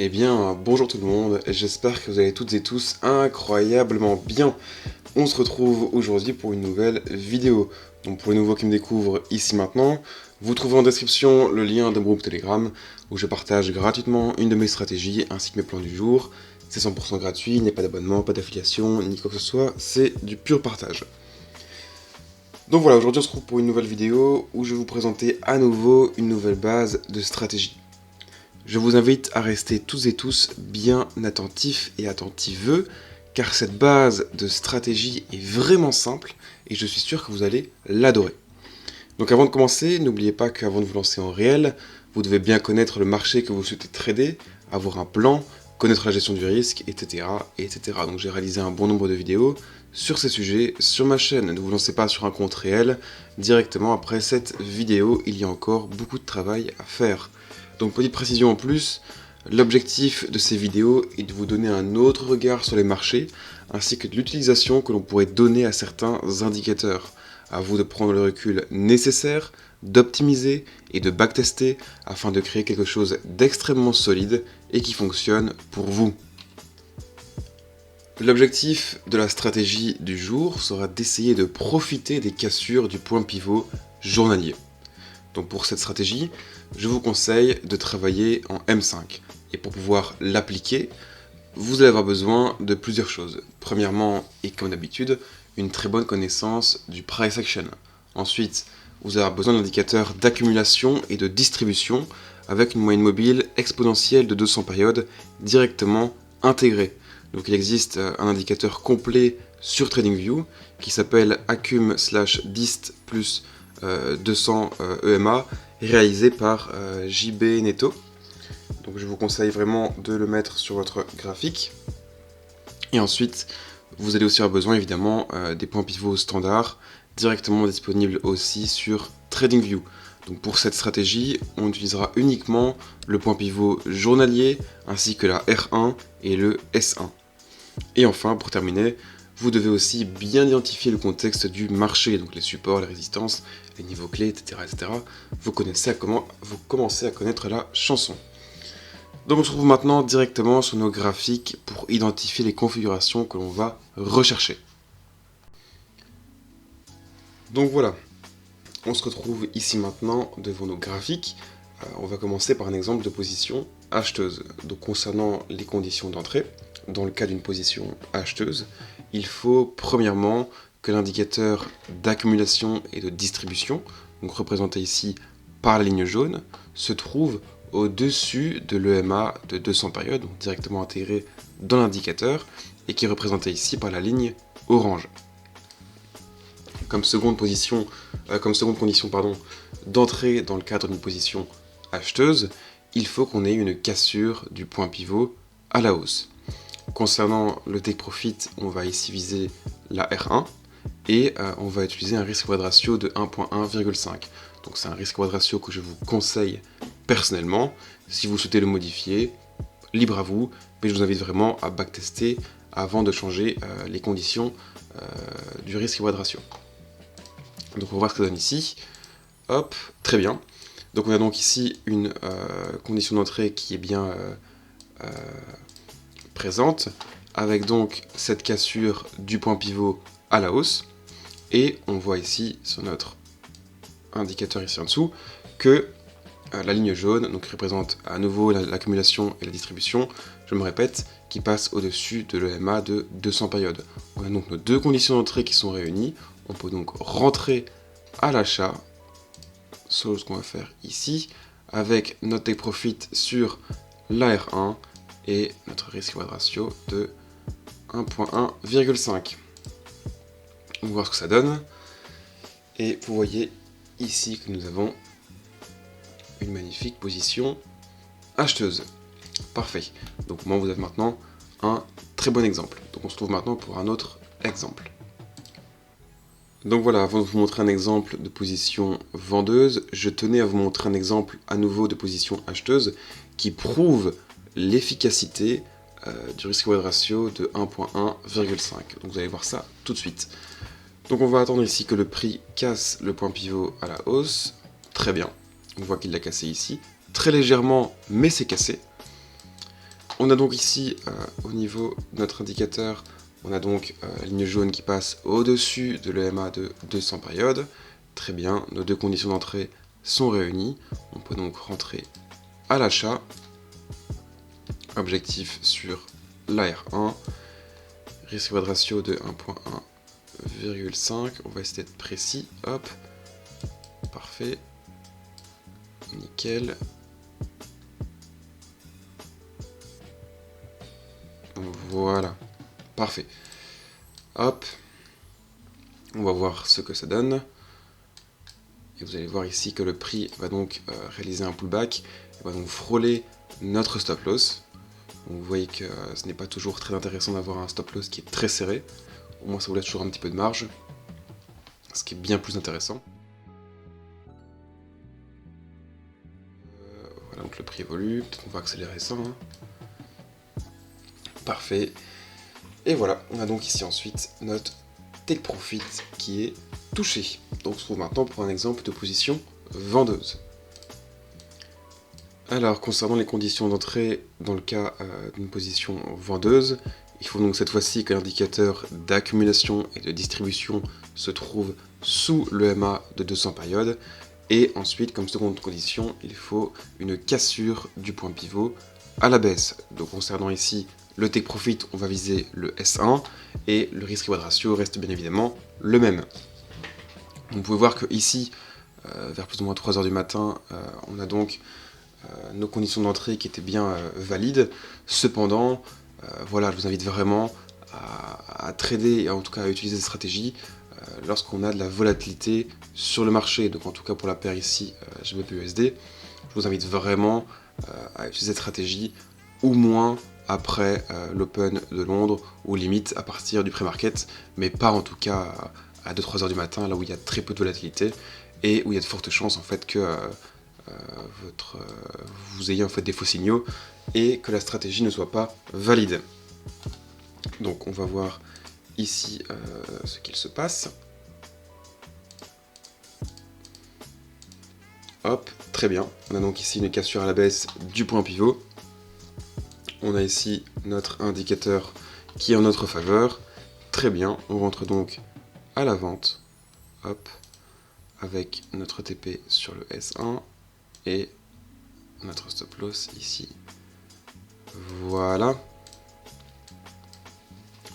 Eh bien, bonjour tout le monde, j'espère que vous allez toutes et tous incroyablement bien. On se retrouve aujourd'hui pour une nouvelle vidéo. Donc pour les nouveaux qui me découvrent ici maintenant, vous trouverez en description le lien de mon groupe Telegram où je partage gratuitement une de mes stratégies ainsi que mes plans du jour. C'est 100% gratuit, il n'y a pas d'abonnement, pas d'affiliation, ni quoi que ce soit, c'est du pur partage. Donc voilà, aujourd'hui on se retrouve pour une nouvelle vidéo où je vais vous présenter à nouveau une nouvelle base de stratégie. Je vous invite à rester tous et tous bien attentifs et attentiveux, car cette base de stratégie est vraiment simple et je suis sûr que vous allez l'adorer. Donc avant de commencer, n'oubliez pas qu'avant de vous lancer en réel, vous devez bien connaître le marché que vous souhaitez trader, avoir un plan, connaître la gestion du risque, etc. etc. Donc j'ai réalisé un bon nombre de vidéos sur ces sujets sur ma chaîne. Ne vous lancez pas sur un compte réel. Directement après cette vidéo, il y a encore beaucoup de travail à faire. Donc petite précision en plus, l'objectif de ces vidéos est de vous donner un autre regard sur les marchés, ainsi que de l'utilisation que l'on pourrait donner à certains indicateurs. À vous de prendre le recul nécessaire, d'optimiser et de backtester afin de créer quelque chose d'extrêmement solide et qui fonctionne pour vous. L'objectif de la stratégie du jour sera d'essayer de profiter des cassures du point pivot journalier. Donc pour cette stratégie, je vous conseille de travailler en M5. Et pour pouvoir l'appliquer, vous allez avoir besoin de plusieurs choses. Premièrement, et comme d'habitude, une très bonne connaissance du price action. Ensuite, vous allez avoir besoin d'indicateurs d'accumulation et de distribution avec une moyenne mobile exponentielle de 200 périodes directement intégrée. Donc il existe un indicateur complet sur TradingView qui s'appelle accum/dist plus 200 EMA réalisé par JB Neto. Donc je vous conseille vraiment de le mettre sur votre graphique. Et ensuite, vous allez aussi avoir besoin évidemment des points pivots standards directement disponibles aussi sur TradingView. Donc pour cette stratégie, on utilisera uniquement le point pivot journalier ainsi que la R1 et le S1. Et enfin, pour terminer, vous devez aussi bien identifier le contexte du marché, donc les supports, les résistances, les niveaux clés, etc. etc. Vous commencez à connaître la chanson. Donc on se retrouve maintenant directement sur nos graphiques pour identifier les configurations que l'on va rechercher. Donc voilà, on se retrouve ici maintenant devant nos graphiques. On va commencer par un exemple de position acheteuse. Donc concernant les conditions d'entrée, dans le cas d'une position acheteuse, il faut premièrement que l'indicateur d'accumulation et de distribution, donc représenté ici par la ligne jaune, se trouve au-dessus de l'EMA de 200 périodes, donc directement intégré dans l'indicateur, et qui est représenté ici par la ligne orange. Comme seconde condition d'entrée dans le cadre d'une position acheteuse, il faut qu'on ait une cassure du point pivot à la hausse. Concernant le take profit, on va ici viser la R1 et on va utiliser un risk reward ratio de 1.1,5. Donc c'est un risk reward ratio que je vous conseille personnellement. Si vous souhaitez le modifier, libre à vous, mais je vous invite vraiment à backtester avant de changer les conditions du risk reward ratio. Donc on va voir ce que ça donne ici. Hop, très bien. Donc on a donc ici une condition d'entrée qui est bien présente, avec donc cette cassure du point pivot à la hausse. Et on voit ici sur notre indicateur ici en dessous que la ligne jaune donc représente à nouveau l'accumulation et la distribution, je me répète, qui passe au-dessus de l'EMA de 200 périodes. On a donc nos deux conditions d'entrée qui sont réunies. On peut donc rentrer à l'achat, sur ce qu'on va faire ici, avec notre take profit sur la R1 et notre risk reward ratio de 1.1,5. On va voir ce que ça donne. Et vous voyez ici que nous avons une magnifique position acheteuse. Parfait. Donc moi vous avez maintenant un très bon exemple. Donc on se trouve maintenant pour un autre exemple. Donc voilà, avant de vous montrer un exemple de position vendeuse, je tenais à vous montrer un exemple à nouveau de position acheteuse qui prouve l'efficacité du risk reward ratio de 1.1,5. Donc vous allez voir ça tout de suite. Donc on va attendre ici que le prix casse le point pivot à la hausse. Très bien, on voit qu'il l'a cassé ici. Très légèrement, mais c'est cassé. On a donc ici, au niveau de notre indicateur, on a donc la ligne jaune qui passe au-dessus de l'EMA de 200 périodes. Très bien, nos deux conditions d'entrée sont réunies. On peut donc rentrer à l'achat. Objectif sur l'AR1. Risque-reward ratio de 1.1,5. On va essayer d'être précis. Hop. Parfait. Nickel. Voilà. Parfait. Hop. On va voir ce que ça donne. Et vous allez voir ici que le prix va donc réaliser un pullback. Il va donc frôler notre stop loss. Donc vous voyez que ce n'est pas toujours très intéressant d'avoir un stop loss qui est très serré. Au moins ça vous laisse toujours un petit peu de marge. Ce qui est bien plus intéressant. Voilà, donc le prix évolue. Peut-être qu'on va accélérer ça. Hein. Parfait. Et voilà, on a donc ici ensuite notre take profit qui est touché. Donc on se trouve maintenant pour un exemple de position vendeuse. Alors, concernant les conditions d'entrée dans le cas d'une position vendeuse, il faut donc cette fois-ci que l'indicateur d'accumulation et de distribution se trouve sous le MA de 200 périodes. Et ensuite, comme seconde condition, il faut une cassure du point pivot à la baisse. Donc concernant ici le take profit, on va viser le S1 et le risk-reward ratio reste bien évidemment le même. Vous pouvez voir que ici, vers plus ou moins 3 h du matin, on a donc nos conditions d'entrée qui étaient bien valides. Cependant, voilà, je vous invite vraiment à trader et en tout cas à utiliser cette stratégie lorsqu'on a de la volatilité sur le marché. Donc en tout cas pour la paire ici GBP/USD, je vous invite vraiment à utiliser cette stratégie au moins après l'Open de Londres ou limite à partir du pré-market, mais pas en tout cas à 2-3 h du matin, là où il y a très peu de volatilité et où il y a de fortes chances en fait que vous ayez en fait des faux signaux et que la stratégie ne soit pas valide. Donc on va voir ici ce qu'il se passe. Hop, très bien. On a donc ici une cassure à la baisse du point pivot. On a ici notre indicateur qui est en notre faveur. Très bien, on rentre donc à la vente. Hop, avec notre TP sur le S1 et notre stop loss ici. Voilà.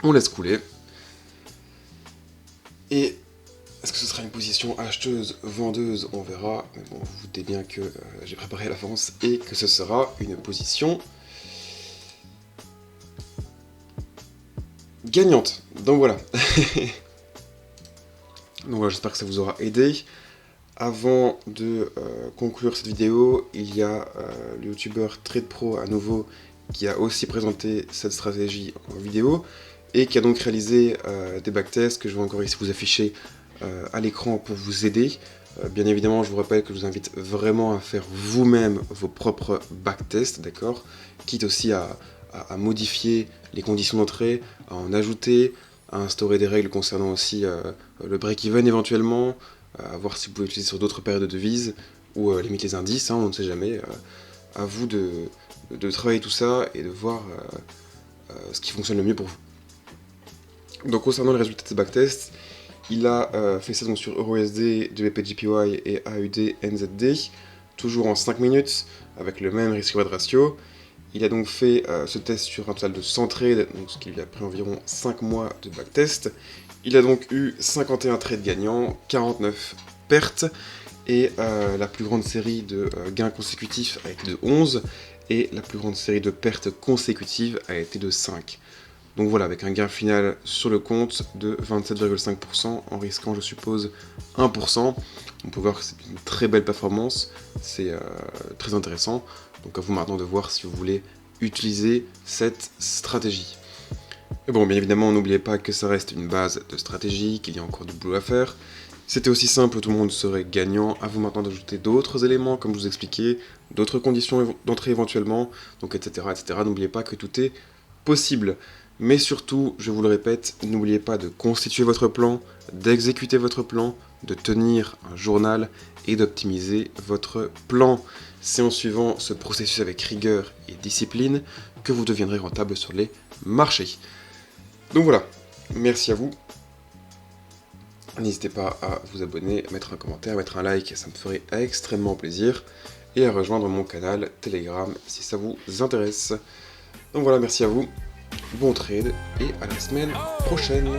On laisse couler. Et est-ce que ce sera une position acheteuse, vendeuse? On verra. Mais bon, vous vous doutez bien que j'ai préparé à l'avance et que ce sera une position gagnante. Donc voilà. Donc voilà, j'espère que ça vous aura aidé. Avant de conclure cette vidéo, il y a le youtubeur TradePro à nouveau qui a aussi présenté cette stratégie en vidéo et qui a donc réalisé des backtests que je vais encore ici vous afficher à l'écran pour vous aider. Bien évidemment, je vous rappelle que je vous invite vraiment à faire vous-même vos propres backtests, d'accord? Quitte aussi à modifier les conditions d'entrée, à en ajouter, à instaurer des règles concernant aussi le break-even éventuellement, à voir si vous pouvez utiliser sur d'autres paires de devises, ou limite les indices, hein, on ne sait jamais. À vous de travailler tout ça et de voir ce qui fonctionne le mieux pour vous. Donc concernant les résultats de ces backtests, il a fait ça donc sur EURUSD, GBP/JPY et AUD/NZD, toujours en 5 minutes, avec le même risk-reward ratio. Il a donc fait ce test sur un total de 100 trades, donc ce qui lui a pris environ 5 mois de backtest. Il a donc eu 51 trades gagnants, 49 pertes, et la plus grande série de gains consécutifs a été de 11, et la plus grande série de pertes consécutives a été de 5. Donc voilà, avec un gain final sur le compte de 27,5%, en risquant, je suppose, 1%. On peut voir que c'est une très belle performance, c'est très intéressant. Donc à vous maintenant de voir si vous voulez utiliser cette stratégie. Et bon, bien évidemment, n'oubliez pas que ça reste une base de stratégie, qu'il y a encore du boulot à faire. C'était aussi simple, tout le monde serait gagnant. À vous maintenant d'ajouter d'autres éléments, comme je vous expliquais, d'autres conditions d'entrée éventuellement, donc etc. etc. N'oubliez pas que tout est possible. Mais surtout, je vous le répète, n'oubliez pas de constituer votre plan, d'exécuter votre plan, de tenir un journal et d'optimiser votre plan. C'est en suivant ce processus avec rigueur et discipline que vous deviendrez rentable sur les marchés. Donc voilà, merci à vous. N'hésitez pas à vous abonner, à mettre un commentaire, à mettre un like, ça me ferait extrêmement plaisir. Et à rejoindre mon canal Telegram si ça vous intéresse. Donc voilà, merci à vous, bon trade et à la semaine prochaine.